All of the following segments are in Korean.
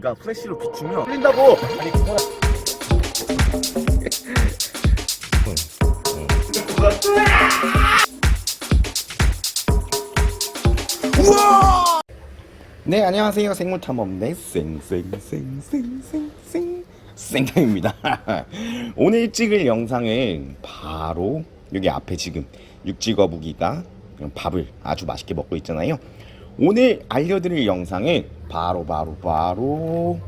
그러니까 플래시로 비추면 풀린다고. 아니 그거랑 우와! 네, 안녕하세요. 생물탐험대 생생입니다. 오늘 찍을 영상은 바로 여기 앞에 지금 육지거북이가 밥을 아주 맛있게 먹고 있잖아요. 오늘 알려드릴 영상은 바로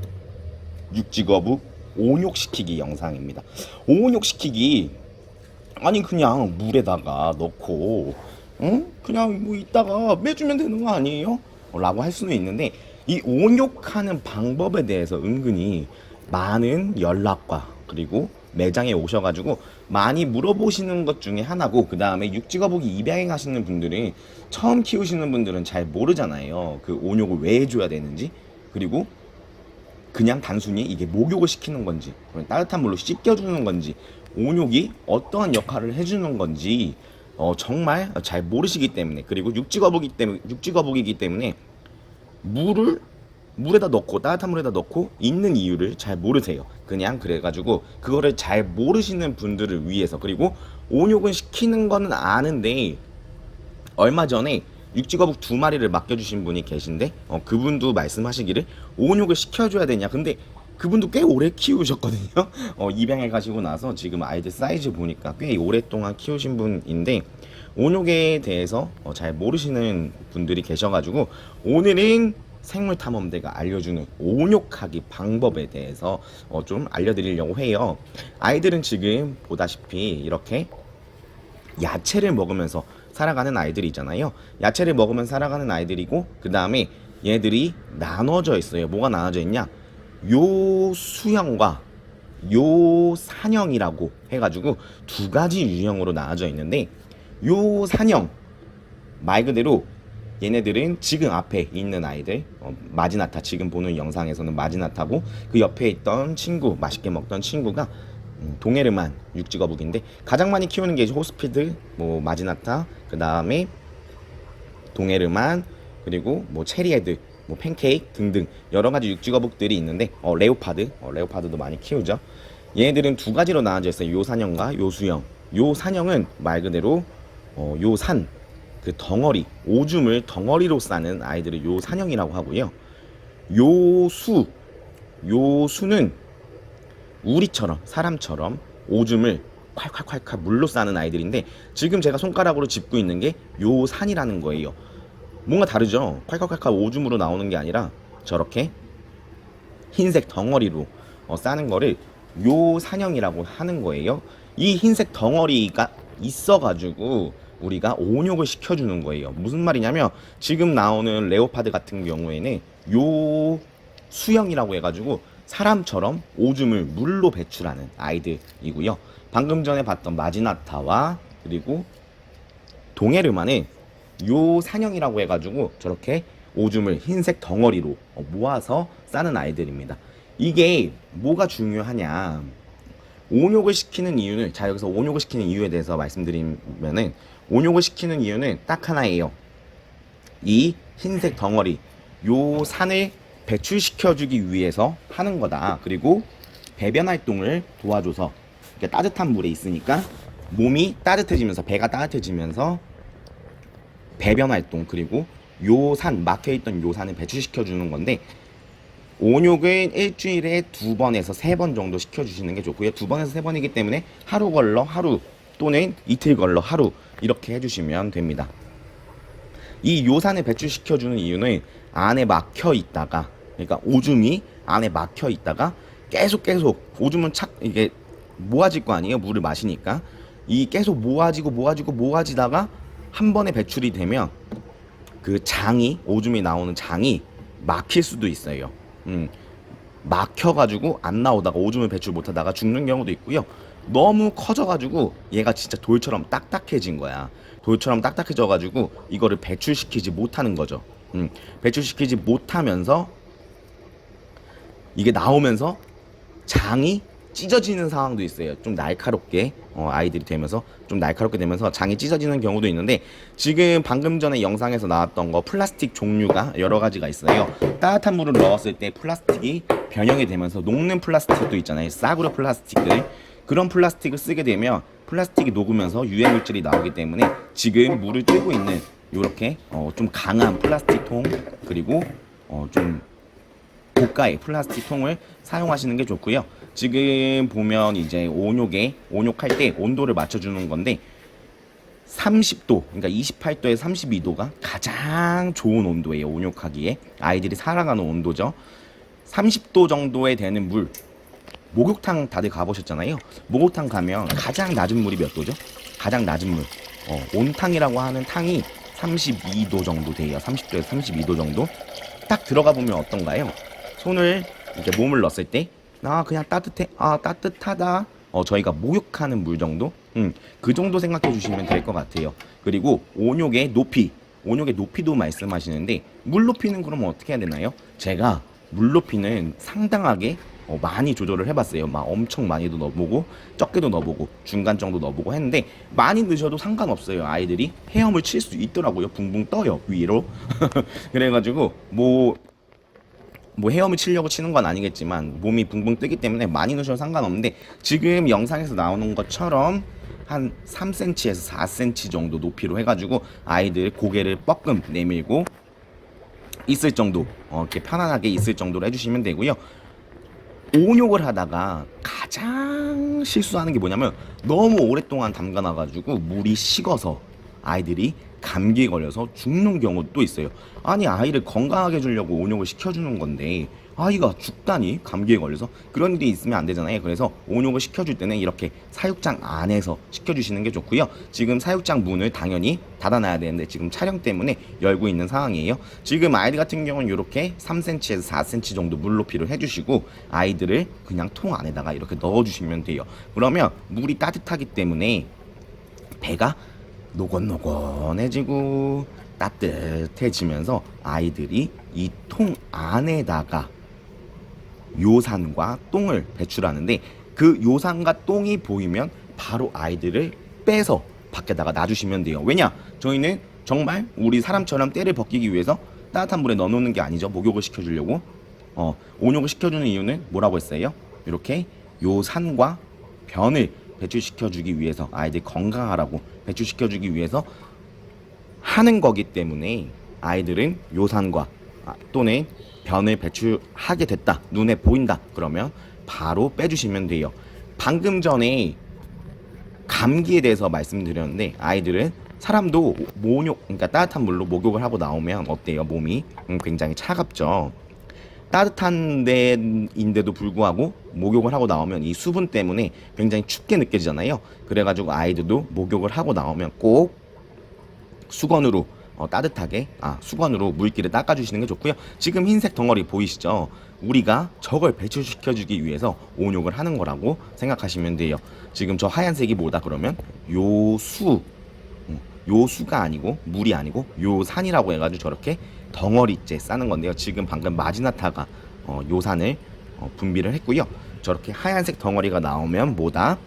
육지거북 온욕시키기 영상입니다. 온욕시키기 아니 그냥 물에다가 넣고 그냥 뭐 이따가 빼주면 되는 거 아니에요? 라고 할 수는 있는데 이 온욕하는 방법에 대해서 은근히 많은 연락과 그리고 매장에 오셔가지고 많이 물어보시는 것 중에 하나고, 그 다음에 육지거북이 입양해 가시는 분들이 처음 키우시는 분들은 잘 모르잖아요. 그 온욕을 왜 해줘야 되는지, 그리고 그냥 단순히 이게 목욕을 시키는 건지 따뜻한 물로 씻겨주는 건지 온욕이 어떠한 역할을 해주는 건지 정말 잘 모르시기 때문에, 그리고 육지거북이기 때문에 물에다 넣고 따뜻한 물에다 넣고 있는 이유를 잘 모르세요. 그냥 그래가지고 그거를 잘 모르시는 분들을 위해서, 그리고 온욕은 시키는 거는 아는데 얼마 전에 육지거북 2마리를 맡겨주신 분이 계신데 그분도 말씀하시기를 온욕을 시켜줘야 되냐. 근데 그분도 꽤 오래 키우셨거든요. 입양해 가시고 나서 지금 아이들 사이즈 보니까 꽤 오랫동안 키우신 분인데 온욕에 대해서 잘 모르시는 분들이 계셔가지고 오늘은 생물탐험대가 알려주는 온욕하기 방법에 대해서 좀 알려드리려고 해요. 아이들은 지금 보다시피 이렇게 야채를 먹으면서 살아가는 아이들이잖아요. 야채를 먹으면서 살아가는 아이들이고, 그 다음에 얘들이 나눠져 있어요. 뭐가 나눠져 있냐? 요수형과 요산형이라고 해가지고 두 가지 유형으로 나눠져 있는데, 요산형 말 그대로 얘네들은 지금 앞에 있는 아이들, 마지나타, 지금 보는 영상에서는 마지나타고, 그 옆에 있던 친구, 맛있게 먹던 친구가 동해르만 육지거북인데, 가장 많이 키우는 게 호스피드, 뭐 마지나타, 그 다음에 동해르만, 그리고 뭐 체리헤드, 뭐 팬케이크 등등 여러 가지 육지거북들이 있는데 레오파드도 많이 키우죠. 얘네들은 두 가지로 나눠져 있어요. 요산형과 요수형. 요산형은 말 그대로 요산, 그 덩어리, 오줌을 덩어리로 싸는 아이들을 요산형이라고 하고요. 요수는 우리처럼, 사람처럼 오줌을 콸콸콸콸 물로 싸는 아이들인데, 지금 제가 손가락으로 짚고 있는 게 요산이라는 거예요. 뭔가 다르죠? 콸콸콸콸 오줌으로 나오는 게 아니라 저렇게 흰색 덩어리로 싸는 거를 요산형이라고 하는 거예요. 이 흰색 덩어리가 있어가지고 우리가 온욕을 시켜주는 거예요. 무슨 말이냐면 지금 나오는 레오파드 같은 경우에는 요수형이라고 해가지고 사람처럼 오줌을 물로 배출하는 아이들이고요. 방금 전에 봤던 마지나타와 그리고 동해르만은 요산형이라고 해가지고 저렇게 오줌을 흰색 덩어리로 모아서 싸는 아이들입니다. 이게 뭐가 중요하냐, 온욕을 시키는 이유는, 자 여기서 온욕을 시키는 이유에 대해서 말씀드리면은, 온욕을 시키는 이유는 딱 하나예요. 이 흰색 덩어리, 요 산을 배출시켜주기 위해서 하는 거다. 그리고 배변 활동을 도와줘서, 따뜻한 물에 있으니까 몸이 따뜻해지면서, 배가 따뜻해지면서 배변 활동, 그리고 요산, 막혀있던 요산을 배출시켜주는 건데, 온욕은 일주일에 2번에서 3번 정도 시켜주시는 게 좋고요. 2번에서 3번이기 때문에 하루 걸러 하루, 또는 이틀 걸러 하루, 이렇게 해주시면 됩니다. 이 요산을 배출시켜주는 이유는 안에 막혀 있다가, 그러니까 오줌이 안에 막혀 있다가 계속 오줌은 이게 모아질 거 아니에요. 물을 마시니까 이 계속 모아지다가 한 번에 배출이 되면 그 장이, 오줌이 나오는 장이 막힐 수도 있어요. 막혀가지고 안 나오다가 오줌을 배출 못하다가 죽는 경우도 있고요. 너무 커져가지고 얘가 진짜 돌처럼 딱딱해진 거야. 돌처럼 딱딱해져가지고 이거를 배출시키지 못하는 거죠. 배출시키지 못하면서 이게 나오면서 장이 찢어지는 상황도 있어요. 좀 날카롭게 아이들이 되면서 좀 날카롭게 되면서 장이 찢어지는 경우도 있는데, 지금 방금 전에 영상에서 나왔던 거 플라스틱 종류가 여러 가지가 있어요. 따뜻한 물을 넣었을 때 플라스틱이 변형이 되면서 녹는 플라스틱도 있잖아요. 싸구려 플라스틱들. 그런 플라스틱을 쓰게 되면 플라스틱이 녹으면서 유해 물질이 나오기 때문에 지금 물을 뜨고 있는 이렇게 좀 강한 플라스틱 통, 그리고 좀 고가의 플라스틱 통을 사용하시는 게 좋고요. 지금 보면 이제 온욕할 때 온도를 맞춰주는 건데 30도, 그러니까 28도에 32도가 가장 좋은 온도예요. 온욕하기에 아이들이 살아가는 온도죠. 30도 정도에 되는 물, 목욕탕 다들 가보셨잖아요. 목욕탕 가면 가장 낮은 물이 몇 도죠? 가장 낮은 물, 온탕이라고 하는 탕이 32도 정도 돼요. 30도에서 32도 정도. 딱 들어가 보면 어떤가요? 손을 이렇게 몸을 넣었을 때 그냥 따뜻해, 따뜻하다. 저희가 목욕하는 물 정도, 그 정도 생각해 주시면 될 것 같아요. 그리고 온욕의 높이도 말씀하시는데, 물 높이는 그러면 어떻게 해야 되나요? 제가 물 높이는 상당하게 많이 조절을 해봤어요. 막 엄청 많이도 넣어보고 적게도 넣어보고 중간 정도 넣어보고 했는데, 많이 넣으셔도 상관없어요. 아이들이 헤엄을 칠 수 있더라고요. 붕붕 떠요 위로. 그래가지고 뭐 헤엄을 치려고 치는 건 아니겠지만 몸이 붕붕 뜨기 때문에 많이 넣으셔도 상관없는데, 지금 영상에서 나오는 것처럼 한 3cm에서 4cm 정도 높이로 해가지고 아이들 고개를 뻐끔 내밀고 있을 정도, 이렇게 편안하게 있을 정도로 해주시면 되고요. 온욕을 하다가 가장 실수하는 게 뭐냐면, 너무 오랫동안 담가놔가지고 물이 식어서 아이들이 감기에 걸려서 죽는 경우도 있어요. 아니, 아이를 건강하게 해주려고 온욕을 시켜주는 건데 아이가 죽다니, 감기에 걸려서. 그런 일이 있으면 안 되잖아요. 그래서 온욕을 시켜줄 때는 이렇게 사육장 안에서 시켜주시는 게 좋고요. 지금 사육장 문을 당연히 닫아놔야 되는데 지금 촬영 때문에 열고 있는 상황이에요. 지금 아이들 같은 경우는 이렇게 3cm에서 4cm 정도 물 높이를 해주시고 아이들을 그냥 통 안에다가 이렇게 넣어주시면 돼요. 그러면 물이 따뜻하기 때문에 배가 노곤노곤해지고 따뜻해지면서 아이들이 이 통 안에다가 요산과 똥을 배출하는데, 그 요산과 똥이 보이면 바로 아이들을 빼서 밖에다가 놔주시면 돼요. 왜냐? 저희는 정말 우리 사람처럼 때를 벗기기 위해서 따뜻한 물에 넣어놓는 게 아니죠. 목욕을 시켜주려고. 온욕을 시켜주는 이유는 뭐라고 했어요? 이렇게 요산과 변을 배출시켜주기 위해서, 아이들 건강하라고 배출시켜주기 위해서 하는 거기 때문에, 아이들은 요산과 또는 변을 배출하게 됐다, 눈에 보인다, 그러면 바로 빼주시면 돼요. 방금 전에 감기에 대해서 말씀드렸는데, 아이들은 사람도 그러니까 따뜻한 물로 목욕을 하고 나오면 어때요? 몸이 굉장히 차갑죠. 따뜻한 데인데도 불구하고 목욕을 하고 나오면 이 수분 때문에 굉장히 춥게 느껴지잖아요. 그래가지고 아이들도 목욕을 하고 나오면 꼭 수건으로 따뜻하게 수건으로 물기를 닦아주시는 게 좋고요. 지금 흰색 덩어리 보이시죠? 우리가 저걸 배출시켜주기 위해서 온욕을 하는 거라고 생각하시면 돼요. 지금 저 하얀색이 뭐다 그러면 요수가 아니고, 물이 아니고 요산이라고 해가지고 저렇게 덩어리째 싸는 건데요. 지금 방금 마지나타가 요산을 분비를 했고요. 저렇게 하얀색 덩어리가 나오면 뭐다?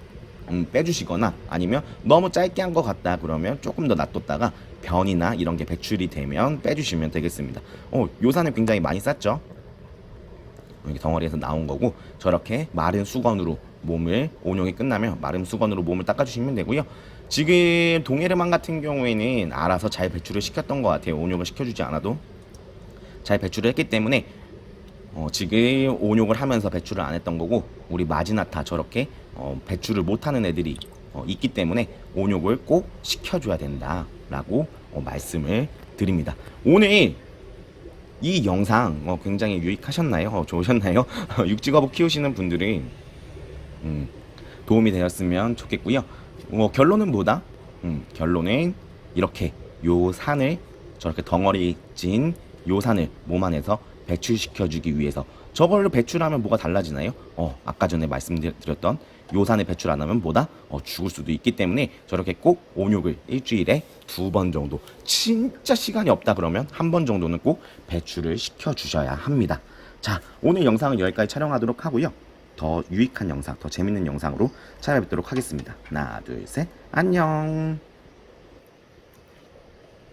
빼주시거나, 아니면 너무 짧게 한 것 같다 그러면 조금 더 놔뒀다가 변이나 이런 게 배출이 되면 빼주시면 되겠습니다. 요산을 굉장히 많이 쌌죠. 이렇게 덩어리에서 나온 거고, 저렇게 마른 수건으로 온욕이 끝나면 마른 수건으로 몸을 닦아주시면 되고요. 지금 동해르만 같은 경우에는 알아서 잘 배출을 시켰던 것 같아요. 온욕을 시켜주지 않아도 잘 배출을 했기 때문에 지금 온욕을 하면서 배출을 안 했던 거고, 우리 마지나타 저렇게 배출을 못하는 애들이 있기 때문에 온욕을 꼭 시켜줘야 된다라고 말씀을 드립니다. 오늘 이 영상 굉장히 유익하셨나요? 좋으셨나요? 육지거북 키우시는 분들은 도움이 되었으면 좋겠고요. 결론은 뭐다? 결론은 이렇게 요산을, 저렇게 덩어리 찐 요산을 몸 안에서 배출시켜주기 위해서, 저걸로 배출하면 뭐가 달라지나요? 아까 전에 말씀드렸던 요산을 배출 안 하면 뭐다? 죽을 수도 있기 때문에 저렇게 꼭 온욕을 일주일에 2번 정도, 진짜 시간이 없다 그러면 1번 정도는 꼭 배출을 시켜주셔야 합니다. 자, 오늘 영상은 여기까지 촬영하도록 하고요. 더 유익한 영상, 더 재밌는 영상으로 찾아뵙도록 하겠습니다. 하나, 둘, 셋, 안녕.